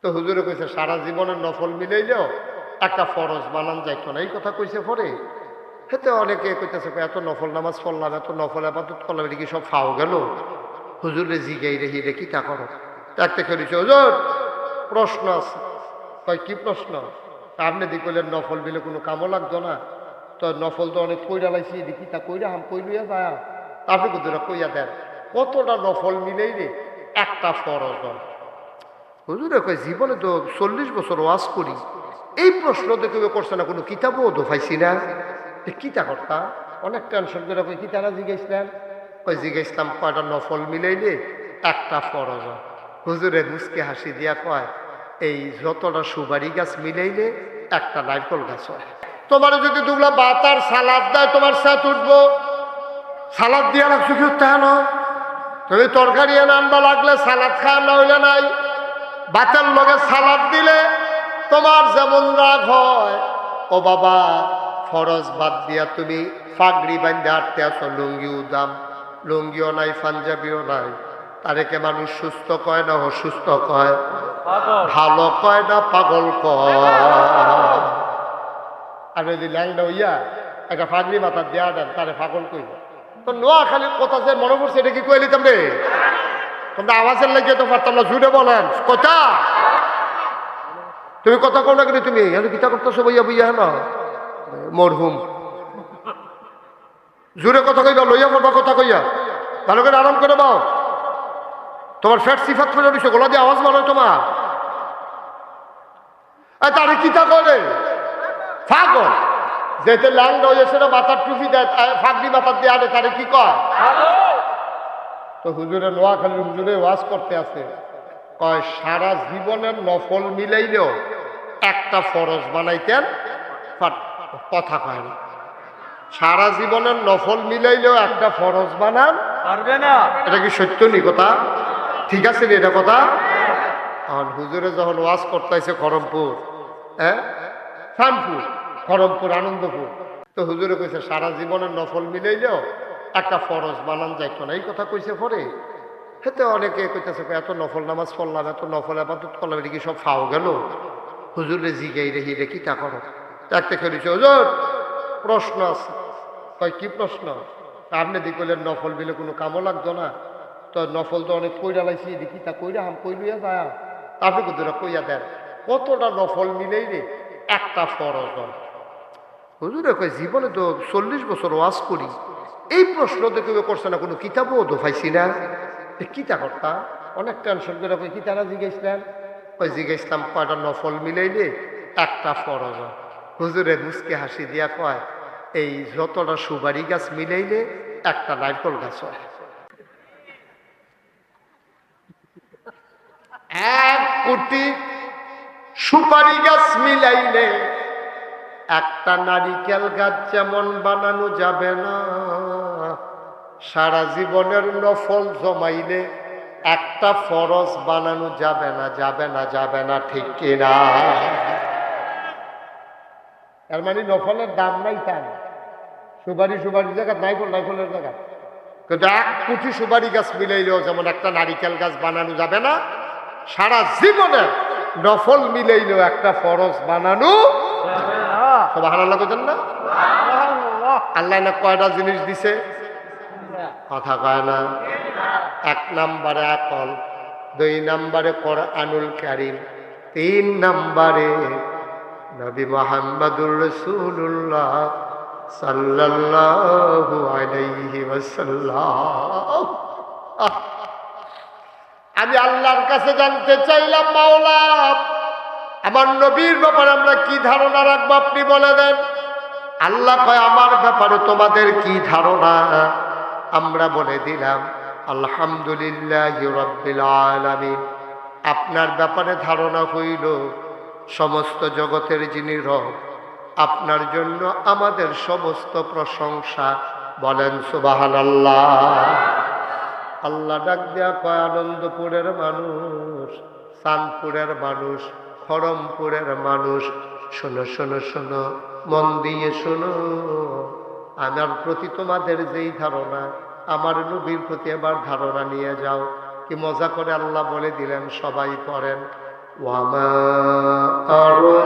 তো হুজুরে কইছে সারা জীবনের নফল মিলাইলেও একটা ফরজ বানান যাইতো না, এই কথা কইছে পরে। হেতে অনেকে কইতেছে এত নফল নামাজ পড়লাম, এত নফল আবাদত করলাম, এটা কি সব ফাও গেল? হুজুরে জিগাই রেহি রে কিতা করো? একটা খেলিছে হুজুর প্রশ্ন আছে। কয় কি প্রশ্ন? আপনি দি কইলেন নফল মিলে কোনো কামও লাগতো না, তো নফল তো অনেক কইরা লাইছি, দেখি তা কইরা হাম কইলুয়া যায়, আপনি কুদুরা কইয়া দেন কতটা নফল মিলেই রে একটা ফরজ হয়। হুজুরে কয় জীবনে তো 40 বছর ওয়াজ করি, এই প্রশ্ন তো কেউ করছে না, কোনো কিতাবও তো পাইছি না, কিতা কর্তা? অনেক টেনশন করে কই কিতারা জিজ্ঞাসলেন? কই জিজ্ঞাসলাম কয়টা নফল মিলাইলে একটা ফরজ হয়। হুজুরে মুসকে হাসি দিয়া কয় এই যতটা সুবারি গাছ মিলাইলে একটা নারকল গাছ হয়। তোমার যদি দুগলা বাতার সালাদ দেয় তোমার সাথ উঠবো, সালাদ দিয়া রাখছো কি তা না? তুমি তরকারি এনে আনবা লাগলে সালাদ খাওয়া না হইলে নাই, বাতের লগে সালাদ দিলে তোমার যেমন রাগ হয়। ও বাবা ফরজ বাদ দিয়া তুমি ফাগড়ি বান্ধে হাঁটতে আসো, লুঙ্গিও দাম, লুঙ্গিও নাই পাঞ্জাবিও নাই, তারেকে মানুষ সুস্থ কয় না অসুস্থ কয়, ভালো কয় না পাগল কয়? আর যদি ল্যাংডা হইয়া একটা ফাগড়ি মাথা দেয়া দেন তারে পাগল কইব। তো নোয়াখালীর কথা যে মনে পড়ছে এটা কি কয়ে নিতাম রে? তোমরা আওয়াজের লাগিয়ে তো পারতাম না, জুড়ে বলেন কথা। তুমি কথা কও না কিন্তু তুমি কিতা করতেছো বইয়া বইয়া না মরহুম জুড়ে কথা কইবা, লইয়া পড়বা কথা কইয়া, ভালো করে আরাম করে বাও। তোমার ফ্যাট সিফাত করে দিছো, গোলা দিয়ে আওয়াজ মারো তোমার। তারে কিতা করে পাগল? যেতে ল্যাংডা হয়েছে না মাথার টুপি দেয়, ফাগড়ি মাথার দিয়ে আনে, তারে কি কয়? তো হুজুরে নোয়াখালীর হুজুরে ওয়াজ করতে আছে, কয় সারা জীবনের নফল মিলাইলেও একটা ফরজ বানাইতেন, কথা কয় না। সারা জীবনের নফল মিলাইলেও একটা ফরজ বানান পারবে না। এটা কি সত্য নি কথা? ঠিক আছে নি এটা কথা? আর হুজুরে যখন ওয়াজ করতেছে খড়মপুর, হ্যাঁ শানপুর, খড়মপুর, আনন্দপুর, তো হুজুরে কইছে সারা জীবনের নফল মিলাইলেও একটা ফরজ বানান যাইতো না, এই কথা কইছে পরে। হেতে অনেকে কইতেছে এত নফল নামাজ পড়লাম, এত নফল আবাদত করলাম, এটা কি সব ফাও গেল? হুজুরে জিগাই রেহি রে কিতা করো? একটা খেলিছে হুজুর প্রশ্ন আছে। কয় কি প্রশ্ন? আপনি দি কইলেন নফল মিলে কোনো কামও লাগতো না, তো নফল তো অনেক কইরা লাইছি, দেখি তা কইরা হাম কইলুয়া যায়, আপনি কুদুরা কইয়া দেন কতটা নফল মিলেই রে একটা ফরজ হয়। হুজুরে কয় জীবনে তো 40 বছর ওয়াজ করি, এই প্রশ্ন তো কেউ করছে না, কোনো কিতাবও তো পাইছি না, কিতা কর্তা? অনেক টেনশন করে কই কিতারা জিজ্ঞাসলেন? কই জিজ্ঞাসলাম কয়টা নফল মিলাইলে একটা ফরজ হয়। হুজুরে মুসকে হাসি দিয়া কয় এই যতটা সুবারি গাছ মিলাইলে একটা নারকল গাছ হয়। 1 কোটি সুপারি গাছ মিলাইলে একটা নারিকেল গাছ যেমন বানানো যাবে না, সারা জীবনের নফল জমাইলে একটা ফরজ বানানো যাবে না, যাবে না, যাবে না, ঠিক কিনা? তার মানে নফলের দাম নাই, তার সুপারি সুপারি জায়গা নাইফল নাইফলের জায়গা, কিন্তু 1 কোটি সুপারি গাছ মিলাইলেও যেমন একটা নারিকেল গাছ বানানো যাবে না, সারা জীবনে নফল মিলাইলেও একটা ফরজ বানানো সুবহানাল্লাহ কইতেন না? আল্লাহ না কয়টা জিনিস দিছে, কথা কয় না? 1 নম্বরে আকল, 2 নম্বরে কোরআনুল কারীম, 3 নম্বরে নবী মুহাম্মদুর রাসূলুল্লাহ সাল্লাল্লাহু আলাইহি ওয়াসাল্লাম। আমি আল্লাহর কাছে জানতে চাইলাম, মাওলা আমার নবীর ব্যাপারে আমরা কি ধারণা রাখবো আপনি বলে দেন। আল্লাহ কয় আমার ব্যাপারে তোমাদের কি ধারণা? আমরা বলে দিলাম আলহামদুলিল্লাহি রাব্বিল আলামিন। আপনার ব্যাপারে ধারণা হইল সমস্ত জগতের যিনি রব, আপনার জন্য আমাদের সমস্ত প্রশংসা, বলেন সুবহানাল্লাহ। আল্লাহ ডাক দেয়া কয় আনন্দপুরের মানুষ, চাঁদপুরের মানুষ, খড়মপুরের মানুষ, শোনো শোনো শোনো, মন দিয়ে শোনো, আমার প্রতি তোমাদের যেই ধারণা, আমার নবীর প্রতি এবার ধারণা নিয়ে যাও। কি মজা করে আল্লাহ বলে দিলেন, সবাই পড়েন وما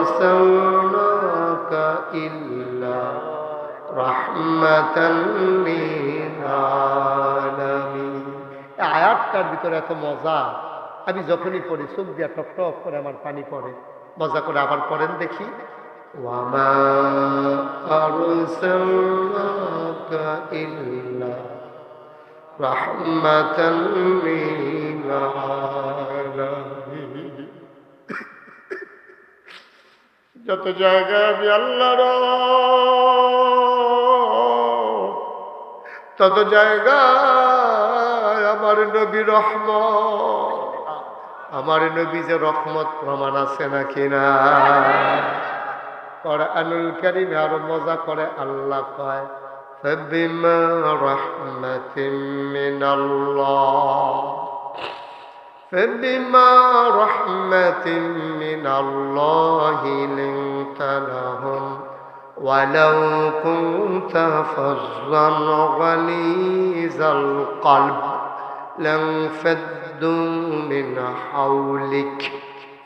أرسلناك إلا رحمة للعالمين। এই আয়াতটার ভিতরে এত মজা, আমি যখনই পড়ি চোখ দিয়া টক টক করে আমার পানি পড়ে। মজা করে আবার পড়েন দেখি। وما أرسلناك إلا رحمة للعالمين। যত জায়গায় আমি আল্লাহর, তত জায়গায় আমার নবী রহমত, আমার নবী যে রহমত প্রমাণ আছে নাকি না? কুরআনুল কারীমে আরো মজা করে আল্লাহ কয় ফাবিমা রাহমাতিন মিনাল্লাহ, فبما رحمة من الله لنت لهم ولو كنت فظا غليظ القلب لانفضوا من حولك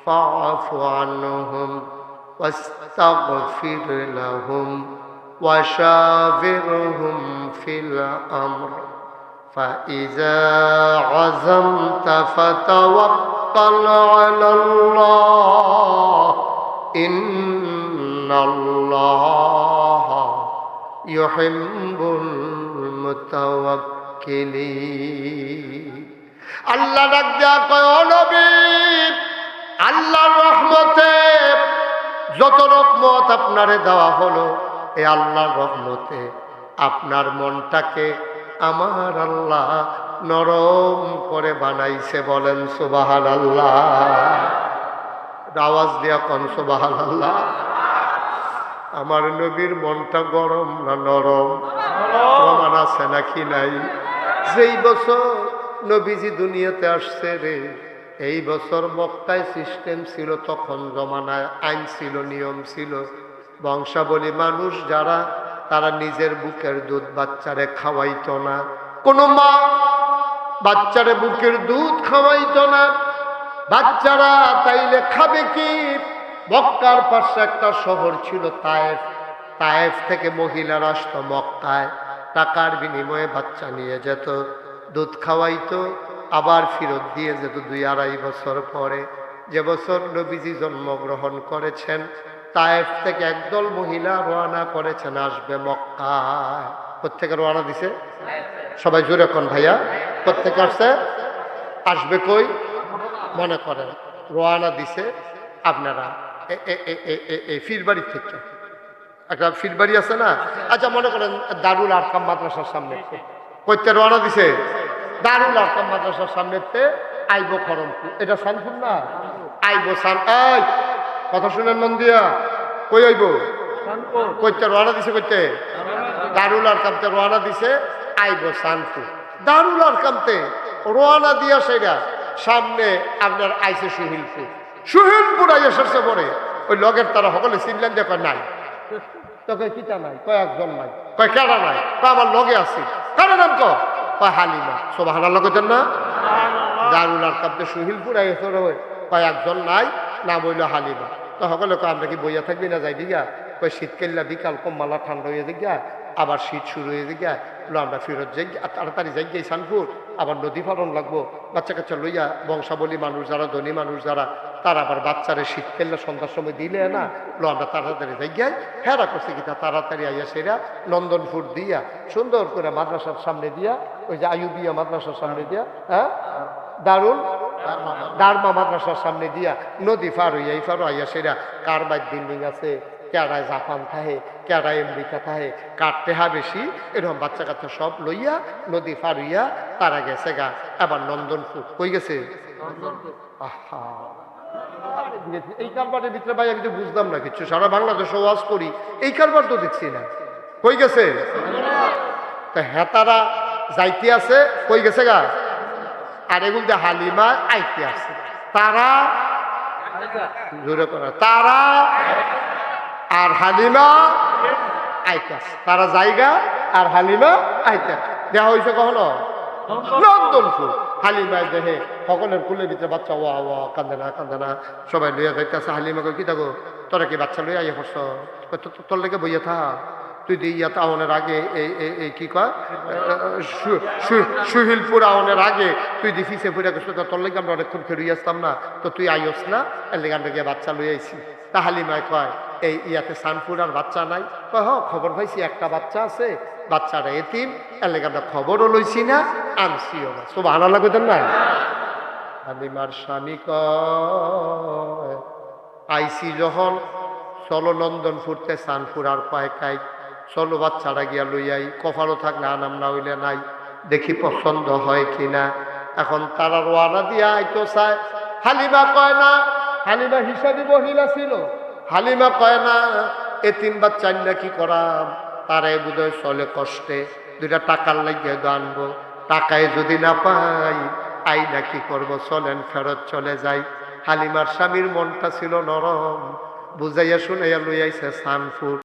فاعف عنهم واستغفر لهم وشاورهم في الأمر فإذا عزمت فتوكل على الله إن الله يحب المتوكلين। আল্লাহ ডাক দিয়া কয় ও নবী, আল্লাহর রহমতে যত রহমত আপনারে দেওয়া হলো, এই আল্লাহর রহমতে আপনার মনটাকে আমার আল্লাহ নরম করে বানাইছে। বলেন সুবহানাল্লাহ। আওয়াজ দিয়া কোন সুবহানাল্লাহ। আমার নবীর মনটা গরম না নরম? প্রমাণ আছে নাকি নাই? যেই বছর নবীজি দুনিয়াতে আসছে রে, এই বছর মক্কায় সিস্টেম ছিল, তখন জমানায় আইন ছিল, নিয়ম ছিল। বংশাবলী মানুষ যারা, তারা নিজের বুকের দুধ বাচ্চারে খাওয়াইতো না। কোনো মা বাচ্চারে বুকের দুধ খাওয়াইতো না। বাচ্চারা তাইলে খাবে কি? মক্কার পাশে একটা শহর ছিল তায়েফ, তায়েফ থেকে মহিলারা আসতো মক্কায়, টাকার বিনিময়ে বাচ্চা নিয়ে যেত, দুধ খাওয়াইতো, আবার ফেরত দিয়ে যেত 2-2.5 বছর পরে। যে বছর নবীজি জন্মগ্রহণ করেছেন, তায়েফ থেকে একদল মহিলা রওনা করেছেন আসবে মক্কায়। প্রত্যেকে রওনা দিছে? সবাই জোরে কোন ভাইয়া, প্রত্যেকে আসছে? আসবে কই? মনে করেন রওনা দিছে আপনারা এই ফিরবাড়ি থেকে, একটা ফিরবাড়ি আছে না? আচ্ছা মনে করেন দারুল আরকাম মাদ্রাসার সামনে কইতে রওনা দিছে। দারুল আরকাম মাদ্রাসার সামনেতে আইব খরমপুর, এটা সানপুর না? আইব সান, এই কথা শুনেন মন দিয়া, কই আইব? কইতে রওনা দিছে, কইতে দারুল আরকামতে রওনা দিছে, আইব সানপুর। দারুল আরকামতে রওনা দিয়া সেটা সামনে আপনার আইছে সুহিলপুর। সুহিলপুর আইয়া সরষে পড়ে ওই লগের তারা সকলে চিনলেন যে কয় নাই। তোকে কিটা নাই? কয়েকজন নাই। কয় কেডা নাই? আমার লগে আছে। কারো নাম কয় হালিমা। সুবহানাল্লাহ কইতেন না? দারুল আরকামতে সুহিলপুর আইয়া কয়েকজন নাই, নাম হইল হালিমা। তো সকলে কয় আমরা কি বইয়া থাকবি না যাই দিঘা? কয় শীতকাল্লা বিকাল কম্মালা ঠান্ডা হয়ে দিঘা, আবার শীত শুরু হয়ে দিঘা, আমরা ফেরত যাই, তাড়াতাড়ি যাই গিয়ে সানপুর, আবার নদী পালন লাগবো, বাচ্চা কাচ্চা লইয়া। বংশাবলী মানুষ যারা, ধনী মানুষ যারা, তারা আবার বাচ্চারে শীতকাল্লা সন্ধ্যার সময় দিলে না, আমরা তাড়াতাড়ি যাই গাই। হেরা করছে কি তা তাড়াতাড়ি আইয়া সেরা নন্দনপুর দিয়া সুন্দর করে মাদ্রাসার সামনে দিয়া, ওই যে আইয়ুবিয়া মাদ্রাসার সামনে দিয়া, হ্যাঁ দারুল দারমা মাদ্রাসার সামনে দিয়া নদী পার হইয়া এই পারো আইয়া সেরা কারবাইট বিল্ডিং আছে, কেডায় জাপান থাহে, কেডায় আমেরিকা থাহে, কার টেহা বেশি, এরকম বাচ্চা কাচ্চা সব লইয়া নদী পার হইয়া তারা গেছে গা আবার নন্দনপুর। কই গেছে? আহা, এই কারবারের ভিতরে ভাই আমি তো বুঝলাম না কিছু। সারা বাংলাদেশে ওয়াজ করি, এই কারবার তো দেখছি না। কই গেছে? তা হেতারা যাইতে আছে, কই গেছে গা? আর এগুলো যে হালিমা আইতে আছে, তারা জোরে করা, তারা আর হালিমা আইতে আছে, তারা জায়গা আর হালিমা আইতে। দেওয়া হয়েছে কখনো? নন্দনপুর। হালিমায় দেহে সকলের কুলের ভিতরে বাচ্চা ওয়া ওয়া কান্দে না সবাই লইয়া যাইতেছে। হালিমা কই কি থাকো তোরা কি বাচ্চা লইয়া আইয়া পড়ছ? তোর লেগে বইয়া থাক, তুই দিয়ে ইয়াতে আওয়ানের আগে এই কি কয় সুহিলপুর আওয়ানের আগে তুই দি ফিসে ফুরে গেছো, তোর লেগে আমরা অনেকক্ষণ ফেরুই আসতাম না, তো তুই আইস না, এর লেগে আমরা গিয়ে বাচ্চা লই আইছি। তা হালিমায় কয় এই ইয়াতে সানপুর আর বাচ্চা নাই? কয় হ খবর পাইছি একটা বাচ্চা আছে, বাচ্চারা এতিম, এর লেগে আমরা খবরও লইছি না আনছিও না। তো ভালো লাগতেন না? হালিমার স্বামী কয় আইসি যখন চলো নন্দন ফুরতে সানপুর আর পায় কাই, চলো বাচ্চারা গিয়া লইয়াই, কপালও থাকলে আনাম না হইলে নাই, দেখি পছন্দ হয় কিনা। এখন তারা রোয়ানা দিয়া আইতো চায়। হালিমা কয় না, হালিমা হিসাবি মহিলা ছিল, হালিমা কয় না এতিম বাচ্চার না কি করাম, তারে বোধহয় চলে কষ্টে, দুইটা টাকার লাগিয়ে আনবো, টাকায় যদি না পাই আই না কি করবো, চলেন ফেরত চলে যাই। হালিমার স্বামীর মনটা ছিল নরম, বুঝাইয়া শুনাইয়া লইয়াইছে সানপুর।